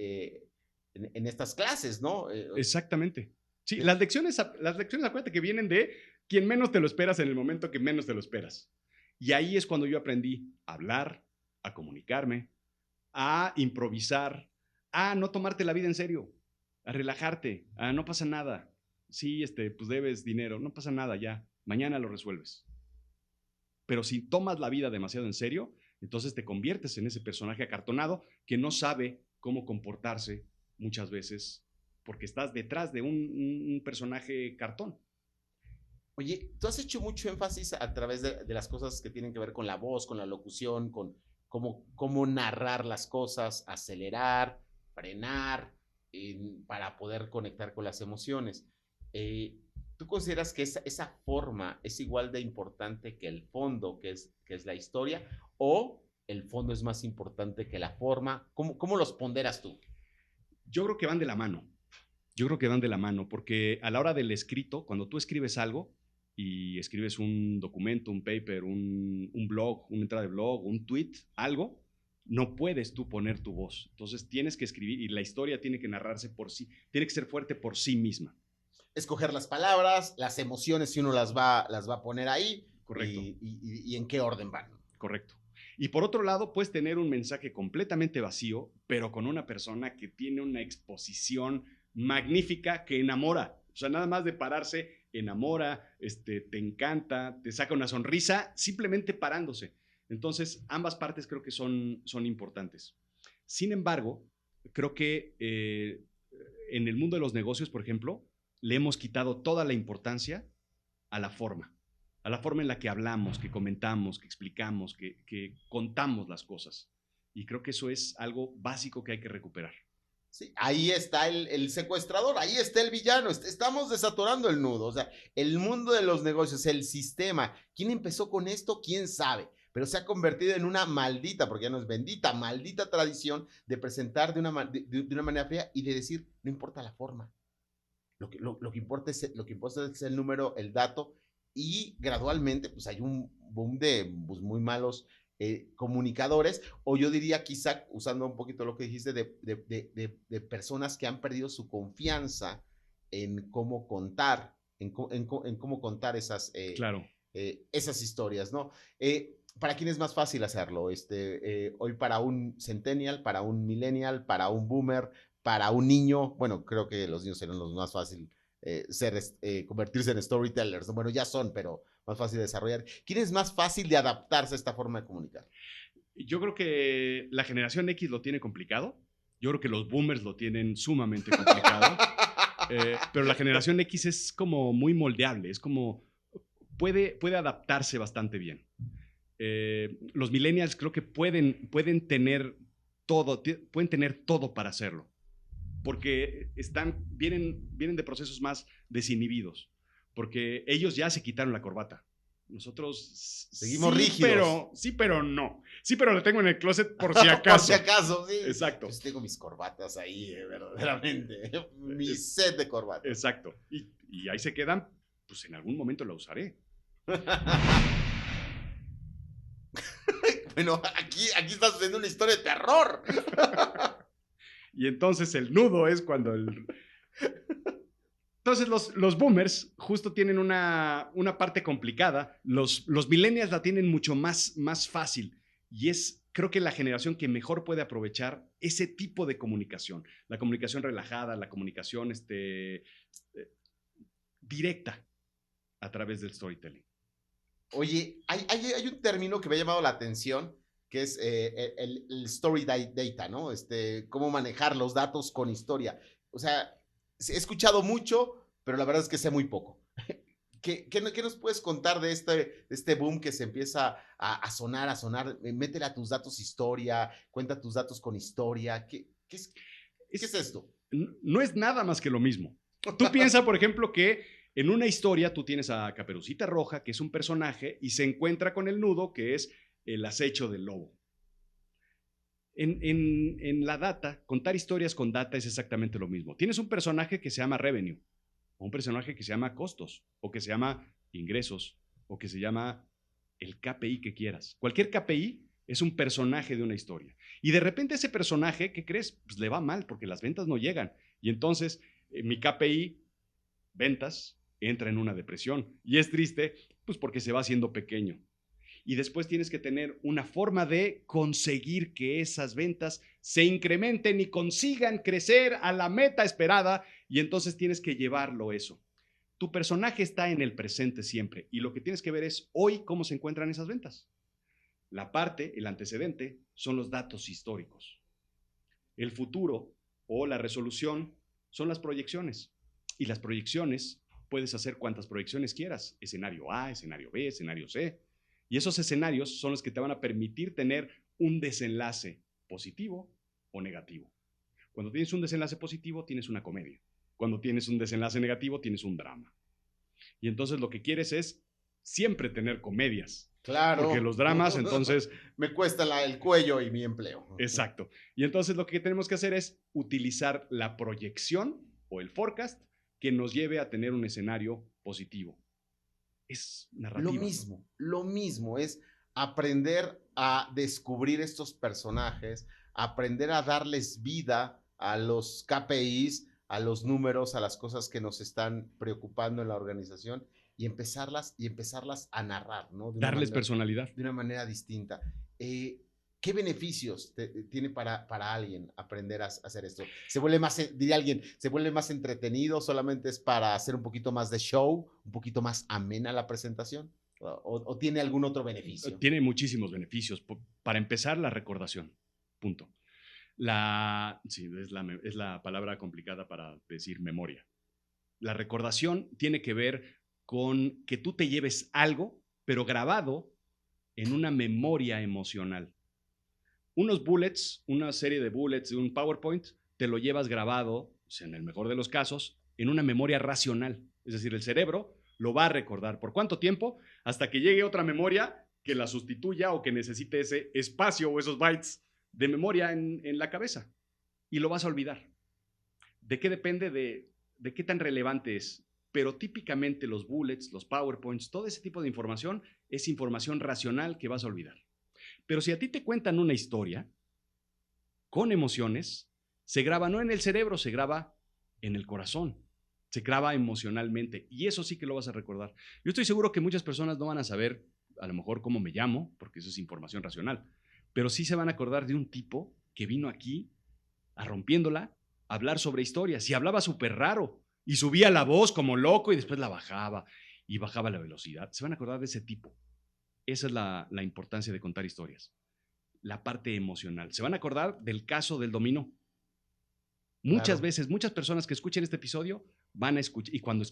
clases, ¿no? Exactamente. Sí, las lecciones, acuérdate que vienen de quien menos te lo esperas en el momento que menos te lo esperas. Y ahí es cuando yo aprendí a hablar, a comunicarme, a improvisar, a no tomarte la vida en serio, a relajarte, a no pasa nada. Sí, pues debes dinero, no pasa nada ya, mañana lo resuelves. Pero si tomas la vida demasiado en serio, entonces te conviertes en ese personaje acartonado que no sabe cómo comportarse muchas veces porque estás detrás de un personaje cartón. Oye, tú has hecho mucho énfasis a través de las cosas que tienen que ver con la voz, con la locución, con cómo narrar las cosas, acelerar, frenar, para poder conectar con las emociones. ¿Tú consideras que esa forma es igual de importante que el fondo, que es la historia, o el fondo es más importante que la forma? ¿Cómo los ponderas tú? Yo creo que van de la mano. Yo creo que van de la mano, porque a la hora del escrito, cuando tú escribes algo y escribes un documento, un paper, un blog, una entrada de blog, un tweet, algo, no puedes tú poner tu voz. Entonces tienes que escribir y la historia tiene que narrarse por sí, tiene que ser fuerte por sí misma. Escoger las palabras, las emociones, si uno las va a poner ahí. Correcto. Y en qué orden van. Correcto. Y por otro lado, puedes tener un mensaje completamente vacío, pero con una persona que tiene una exposición magnífica que enamora. O sea, nada más de pararse, enamora, te encanta, te saca una sonrisa, simplemente parándose. Entonces, ambas partes creo que son importantes. Sin embargo, creo que en el mundo de los negocios, por ejemplo, le hemos quitado toda la importancia a la forma en la que hablamos, que comentamos, que explicamos, que contamos las cosas. Y creo que eso es algo básico que hay que recuperar. Sí, ahí está el secuestrador, ahí está el villano, estamos desatorando el nudo, o sea, el mundo de los negocios, el sistema, ¿quién empezó con esto? ¿Quién sabe? Pero se ha convertido en una maldita, porque ya no es bendita, maldita tradición de presentar de una manera fría y de decir, no importa la forma, lo que importa es el número, el dato, y gradualmente pues hay un boom de pues, muy malos comunicadores, o yo diría quizá, usando un poquito lo que dijiste, de personas que han perdido su confianza en cómo contar, en cómo contar esas, claro. Esas historias, ¿no? ¿Para quién es más fácil hacerlo? Hoy para un centennial, para un millennial, para un boomer, para un niño, bueno, creo que los niños serán los más fácil convertirse en storytellers, ¿no? Bueno, ya son, pero más fácil de desarrollar. ¿Quién es más fácil de adaptarse a esta forma de comunicar? Yo creo que la generación X lo tiene complicado. Yo creo que los boomers lo tienen sumamente complicado. Pero la generación X es como muy moldeable, es como puede adaptarse bastante bien. Los millennials creo que pueden tener todo para hacerlo, porque vienen de procesos más desinhibidos, porque ellos ya se quitaron la corbata. Nosotros seguimos rígidos. Sí, pero no. Sí, pero lo tengo en el closet por si acaso. Por si acaso, sí. Exacto. Pues tengo mis corbatas ahí, verdaderamente. Mi set de corbatas. Exacto. Y ahí se quedan, pues en algún momento la usaré. Bueno, aquí estás haciendo una historia de terror. Y entonces el nudo es cuando Entonces los boomers justo tienen una parte complicada. Los millennials la tienen mucho más fácil. Y es, creo que la generación que mejor puede aprovechar ese tipo de comunicación. La comunicación relajada, la comunicación directa a través del storytelling. Oye, hay un término que me ha llamado la atención, que es el story data, ¿no? Cómo manejar los datos con historia. O sea, he escuchado mucho, pero la verdad es que sé muy poco. ¿Qué nos puedes contar de este boom que se empieza a sonar, a sonar? Métele a tus datos historia, cuenta tus datos con historia. ¿Qué es esto? No es nada más que lo mismo. Tú piensas, por ejemplo, que en una historia tú tienes a Caperucita Roja, que es un personaje, y se encuentra con el nudo, que es el acecho del lobo. En la data, contar historias con data es exactamente lo mismo. Tienes un personaje que se llama revenue, o un personaje que se llama costos, o que se llama ingresos, o que se llama el KPI que quieras. Cualquier KPI es un personaje de una historia. Y de repente ese personaje, ¿qué crees? Pues le va mal porque las ventas no llegan. Y entonces mi KPI, ventas, entra en una depresión. Y es triste, pues porque se va haciendo pequeño. Y después tienes que tener una forma de conseguir que esas ventas se incrementen y consigan crecer a la meta esperada, y entonces tienes que llevarlo eso. Tu personaje está en el presente siempre y lo que tienes que ver es hoy cómo se encuentran esas ventas. La parte, el antecedente, son los datos históricos. El futuro o la resolución son las proyecciones, y las proyecciones puedes hacer cuantas proyecciones quieras, escenario A, escenario B, escenario C. Y esos escenarios son los que te van a permitir tener un desenlace positivo o negativo. Cuando tienes un desenlace positivo, tienes una comedia. Cuando tienes un desenlace negativo, tienes un drama. Y entonces lo que quieres es siempre tener comedias. Claro. Porque los dramas, entonces... me cuesta el cuello y mi empleo. Exacto. Y entonces lo que tenemos que hacer es utilizar la proyección o el forecast que nos lleve a tener un escenario positivo. Es narrativa. Lo mismo es aprender a descubrir estos personajes, aprender a darles vida a los KPIs, a los números, a las cosas que nos están preocupando en la organización y empezarlas a narrar, ¿no? Darles personalidad. De una manera distinta. ¿Qué beneficios tiene para alguien aprender a hacer esto? Se vuelve más, diría alguien, se vuelve más entretenido, solamente es para hacer un poquito más de show, un poquito más amena la presentación, o tiene algún otro beneficio. Tiene muchísimos beneficios. Para empezar, la recordación. Punto. Sí, es la palabra complicada para decir memoria. La recordación tiene que ver con que tú te lleves algo, pero grabado en una memoria emocional. Unos bullets, una serie de bullets de un PowerPoint, te lo llevas grabado, o sea, en el mejor de los casos, en una memoria racional. Es decir, el cerebro lo va a recordar. ¿Por cuánto tiempo? Hasta que llegue otra memoria que la sustituya o que necesite ese espacio o esos bytes de memoria en la cabeza. Y lo vas a olvidar. ¿De qué depende? De qué tan relevante es. Pero típicamente los bullets, los PowerPoints, todo ese tipo de información es información racional que vas a olvidar. Pero si a ti te cuentan una historia con emociones, se graba no en el cerebro, se graba en el corazón, se graba emocionalmente y eso sí que lo vas a recordar. Yo estoy seguro que muchas personas no van a saber a lo mejor cómo me llamo, porque eso es información racional, pero sí se van a acordar de un tipo que vino aquí a rompiéndola, a hablar sobre historias y hablaba súper raro y subía la voz como loco y después la bajaba y bajaba la velocidad. Se van a acordar de ese tipo. Esa es la importancia de contar historias. La parte emocional. Se van a acordar del caso del dominó. Muchas veces, muchas personas que escuchen este episodio van a escuchar, y cuando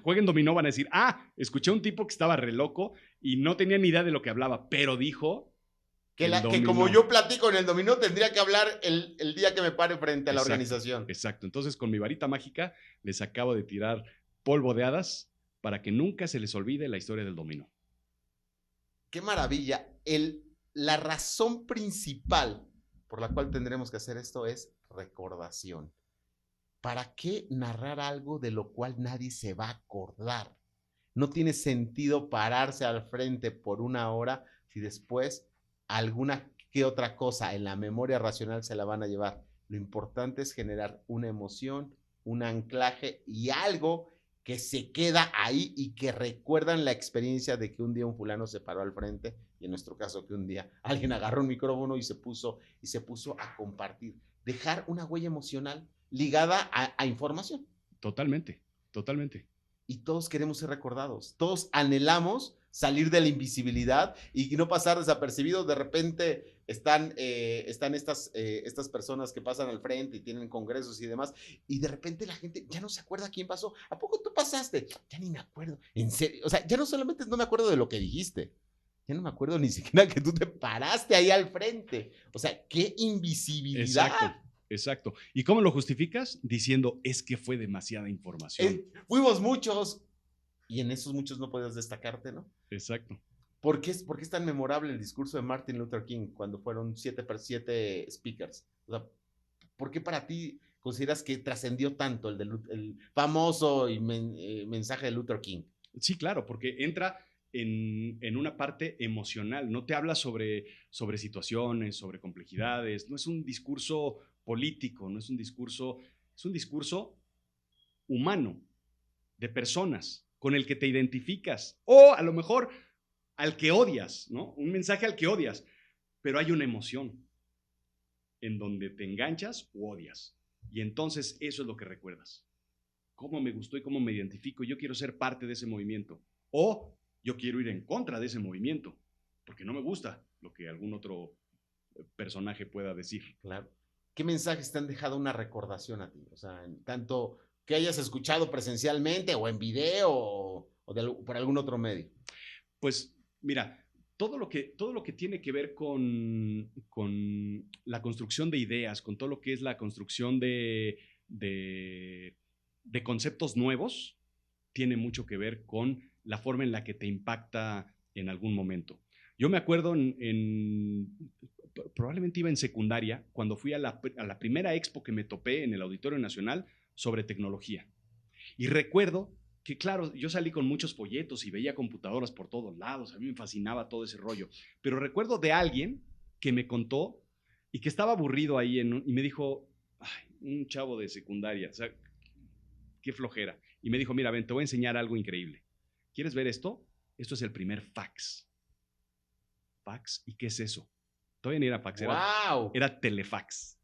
jueguen dominó van a decir, escuché a un tipo que estaba re loco y no tenía ni idea de lo que hablaba, pero dijo que como yo platico en el dominó, tendría que hablar el día que me pare frente a la organización. Exacto. Entonces, con mi varita mágica, les acabo de tirar polvo de hadas para que nunca se les olvide la historia del dominó. ¡Qué maravilla! La razón principal por la cual tendremos que hacer esto es recordación. ¿Para qué narrar algo de lo cual nadie se va a acordar? No tiene sentido pararse al frente por una hora si después alguna que otra cosa en la memoria racional se la van a llevar. Lo importante es generar una emoción, un anclaje y algo que se queda ahí y que recuerdan la experiencia de que un día un fulano se paró al frente y en nuestro caso que un día alguien agarró un micrófono y se puso a compartir. Dejar una huella emocional ligada a información. Totalmente, totalmente. Y todos queremos ser recordados. Todos anhelamos salir de la invisibilidad y no pasar desapercibido. De repente están estas personas que pasan al frente y tienen congresos y demás, y de repente la gente ya no se acuerda quién pasó. ¿A poco tú pasaste? Ya ni me acuerdo. En serio, o sea, ya no solamente no me acuerdo de lo que dijiste, ya no me acuerdo ni siquiera que tú te paraste ahí al frente. O sea, qué invisibilidad. Exacto. ¿Y cómo lo justificas? Diciendo, es que fue demasiada información. Fuimos muchos, y en esos muchos no puedes destacarte, ¿no? Exacto. ¿Por qué es tan memorable el discurso de Martin Luther King cuando fueron 7 speakers? O sea, ¿por qué para ti consideras que trascendió tanto el famoso mensaje de Luther King? Sí, claro, porque entra en una parte emocional. No te habla sobre situaciones, sobre complejidades. No es un discurso político, no es un discurso, es un discurso humano, de personas, con el que te identificas. O a lo mejor al que odias, ¿no? Un mensaje al que odias. Pero hay una emoción en donde te enganchas o odias. Y entonces eso es lo que recuerdas. Cómo me gustó y cómo me identifico. Yo quiero ser parte de ese movimiento. O yo quiero ir en contra de ese movimiento, porque no me gusta lo que algún otro personaje pueda decir. Claro. ¿Qué mensajes te han dejado una recordación a ti? O sea, tanto que hayas escuchado presencialmente o en video o por algún otro medio. Pues mira, todo lo que tiene que ver con la construcción de ideas, con todo lo que es la construcción de conceptos nuevos, tiene mucho que ver con la forma en la que te impacta en algún momento. Yo me acuerdo probablemente iba en secundaria, cuando fui a la primera expo que me topé en el Auditorio Nacional sobre tecnología. Y recuerdo que, claro, yo salí con muchos folletos y veía computadoras por todos lados, a mí me fascinaba todo ese rollo, pero recuerdo de alguien que me contó y que estaba aburrido ahí y me dijo, ay, un chavo de secundaria, o sea, qué flojera. Y me dijo, mira, ven, te voy a enseñar algo increíble. ¿Quieres ver esto? Esto es el primer fax. ¿Fax? ¿Y qué es eso? Todavía no era fax, era telefax.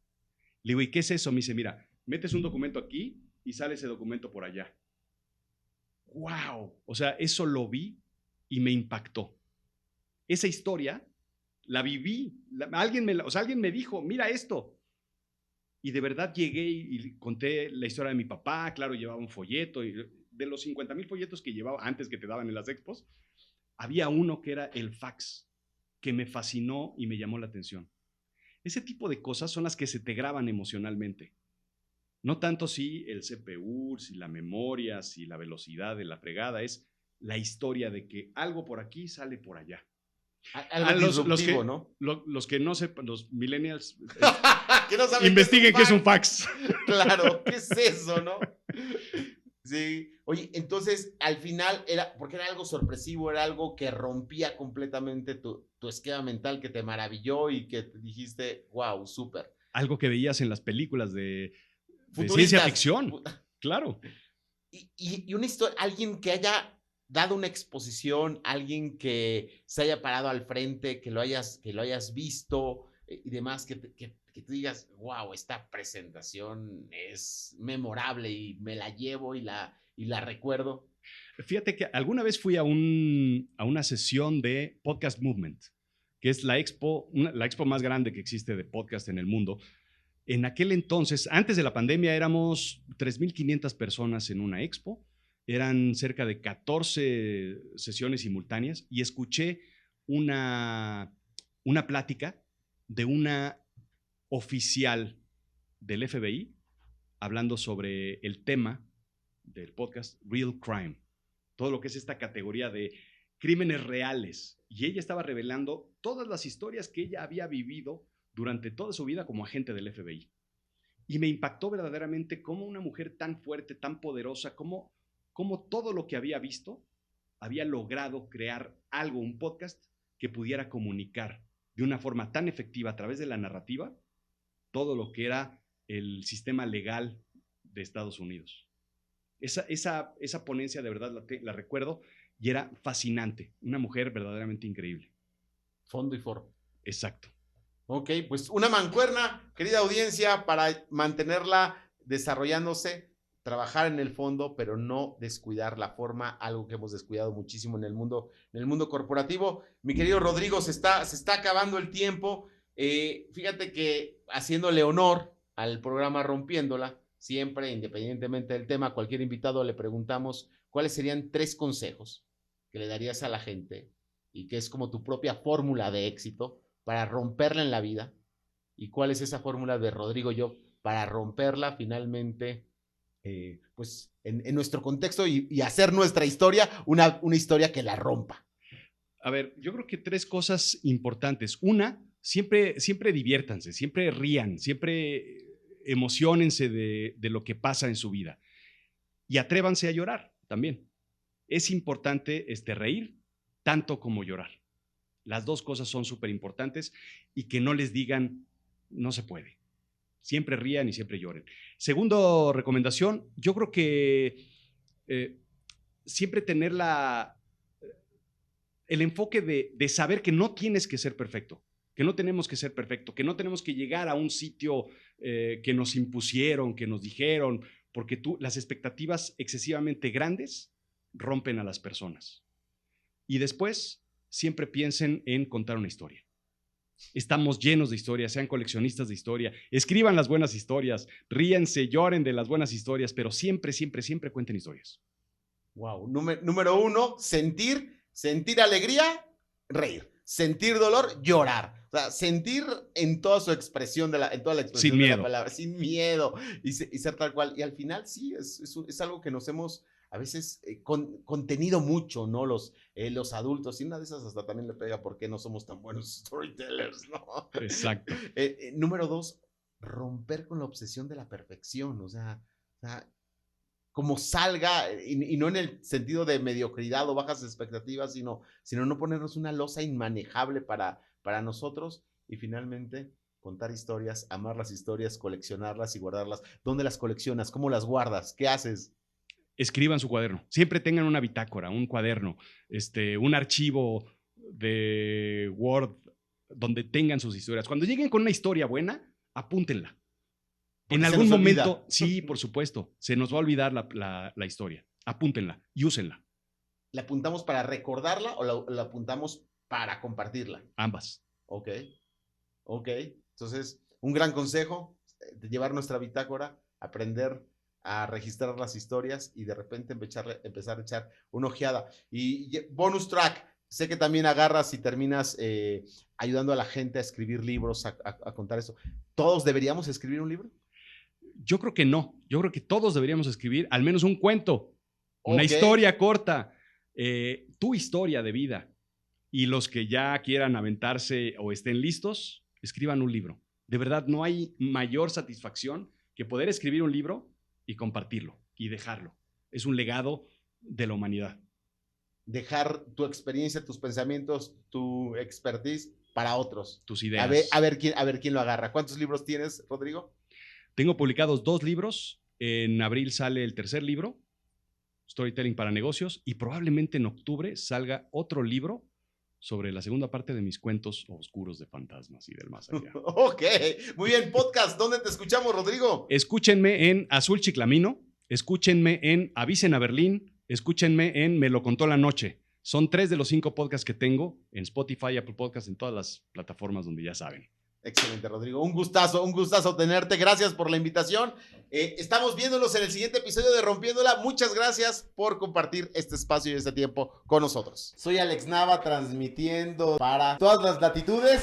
Le digo, ¿y qué es eso? Me dice, mira, metes un documento aquí y sale ese documento por allá. ¡Wow! O sea, eso lo vi y me impactó. Esa historia la viví. Alguien me dijo, mira esto. Y de verdad llegué y conté la historia de mi papá. Claro, llevaba un folleto. Y de los 50,000 folletos que llevaba antes que te daban en las expos, había uno que era el fax, que me fascinó y me llamó la atención. Ese tipo de cosas son las que se te graban emocionalmente. No tanto si el CPU, si la memoria, si la velocidad de la fregada, es la historia de que algo por aquí sale por allá. Algo disruptivo, ¿no? Los que no sepan, los millennials, que no saben investiguen qué es un fax. Claro, ¿qué es eso, no? Sí. Oye, entonces, al final, porque era algo sorpresivo, era algo que rompía completamente tu esquema mental, que te maravilló y que dijiste, wow, súper. Algo que veías en las películas de ciencia ficción, claro. Y una historia, alguien que haya dado una exposición, alguien que se haya parado al frente, que lo hayas visto y demás, que tú digas, wow, esta presentación es memorable y me la llevo y la recuerdo. Fíjate que alguna vez fui a una sesión de Podcast Movement, que es la expo más grande que existe de podcast en el mundo. En aquel entonces, antes de la pandemia, éramos 3,500 personas en una expo. Eran cerca de 14 sesiones simultáneas y escuché una plática de una oficial del FBI hablando sobre el tema del podcast Real Crime, todo lo que es esta categoría de crímenes reales. Y ella estaba revelando todas las historias que ella había vivido durante toda su vida como agente del FBI. Y me impactó verdaderamente cómo una mujer tan fuerte, tan poderosa, cómo todo lo que había visto había logrado crear algo, un podcast que pudiera comunicar de una forma tan efectiva a través de la narrativa todo lo que era el sistema legal de Estados Unidos. Esa ponencia de verdad la recuerdo y era fascinante, una mujer verdaderamente increíble. Fondo y forma. Exacto. Ok, pues una mancuerna, querida audiencia, para mantenerla desarrollándose. trabajar en el fondo, pero no descuidar la forma, algo que hemos descuidado muchísimo en el mundo corporativo. Mi querido Rodrigo, se está acabando el tiempo. Fíjate que haciéndole honor al programa Rompiéndola, siempre, independientemente del tema, a cualquier invitado le preguntamos cuáles serían 3 consejos que le darías a la gente y que es como tu propia fórmula de éxito para romperla en la vida. ¿Y cuál es esa fórmula de Rodrigo Job para romperla finalmente, pues en nuestro contexto y hacer nuestra historia una historia que la rompa? A ver, yo creo que 3 cosas importantes. Una, siempre diviértanse, siempre rían, siempre emociónense de lo que pasa en su vida. Y atrévanse a llorar también. Es importante reír tanto como llorar. Las 2 cosas son súper importantes y que no les digan, no se puede. Siempre rían y siempre lloren. Segundo recomendación, yo creo que siempre tener el enfoque de saber que no tienes que ser perfecto, que no tenemos que ser perfecto, que no tenemos que llegar a un sitio que nos impusieron, que nos dijeron, porque las expectativas excesivamente grandes rompen a las personas. Y después, siempre piensen en contar una historia. Estamos llenos de historias, sean coleccionistas de historia, escriban las buenas historias, ríense, lloren de las buenas historias, pero siempre, siempre, siempre cuenten historias. Wow. Número 1, sentir alegría, reír. Sentir dolor, llorar. O sea, sentir en toda su expresión, en toda la expresión de la palabra, sin miedo y ser tal cual. Y al final sí, es algo que nos hemos a veces contenido mucho, ¿no? Los adultos, y una de esas hasta también le pega porque no somos tan buenos storytellers, ¿no? Exacto. Número 2, romper con la obsesión de la perfección, o sea como salga, y no en el sentido de mediocridad o bajas expectativas, sino no ponernos una losa inmanejable para nosotros, y finalmente contar historias, amar las historias, coleccionarlas y guardarlas. ¿Dónde las coleccionas? ¿Cómo las guardas? ¿Qué haces? Escriban su cuaderno. Siempre tengan una bitácora, un cuaderno, un archivo de Word donde tengan sus historias. Cuando lleguen con una historia buena, apúntenla. En algún momento, sí, por supuesto, se nos va a olvidar la historia. Apúntenla y úsenla. ¿La apuntamos para recordarla o la apuntamos para compartirla? Ambas. Ok. Entonces, un gran consejo de llevar nuestra bitácora, aprender a registrar las historias y de repente empezar a echar una ojeada. Y bonus track, sé que también agarras y terminas ayudando a la gente a escribir libros, a contar eso. ¿Todos deberíamos escribir un libro? Yo creo que no. Yo creo que todos deberíamos escribir al menos un cuento, una historia corta, tu historia de vida. Y los que ya quieran aventarse o estén listos, escriban un libro. De verdad, no hay mayor satisfacción que poder escribir un libro y compartirlo y dejarlo. Es un legado de la humanidad. Dejar tu experiencia, tus pensamientos, tu expertise para otros. Tus ideas. A ver quién lo agarra. ¿Cuántos libros tienes, Rodrigo? Tengo publicados 2 libros. En abril sale el 3er libro, Storytelling para Negocios, y probablemente en octubre salga otro libro sobre la segunda parte de mis cuentos oscuros de fantasmas y del más allá. Ok, muy bien. Podcast, ¿dónde te escuchamos, Rodrigo? Escúchenme en Azul Chiclamino, escúchenme en Avisen a Berlín, escúchenme en Me lo contó la noche. Son 3 de los 5 podcasts que tengo en Spotify, Apple Podcasts, en todas las plataformas donde ya saben. Excelente, Rodrigo. Un gustazo tenerte. Gracias por la invitación. Estamos viéndonos en el siguiente episodio de Rompiéndola. Muchas gracias por compartir este espacio y este tiempo con nosotros. Soy Alex Nava, transmitiendo para todas las latitudes.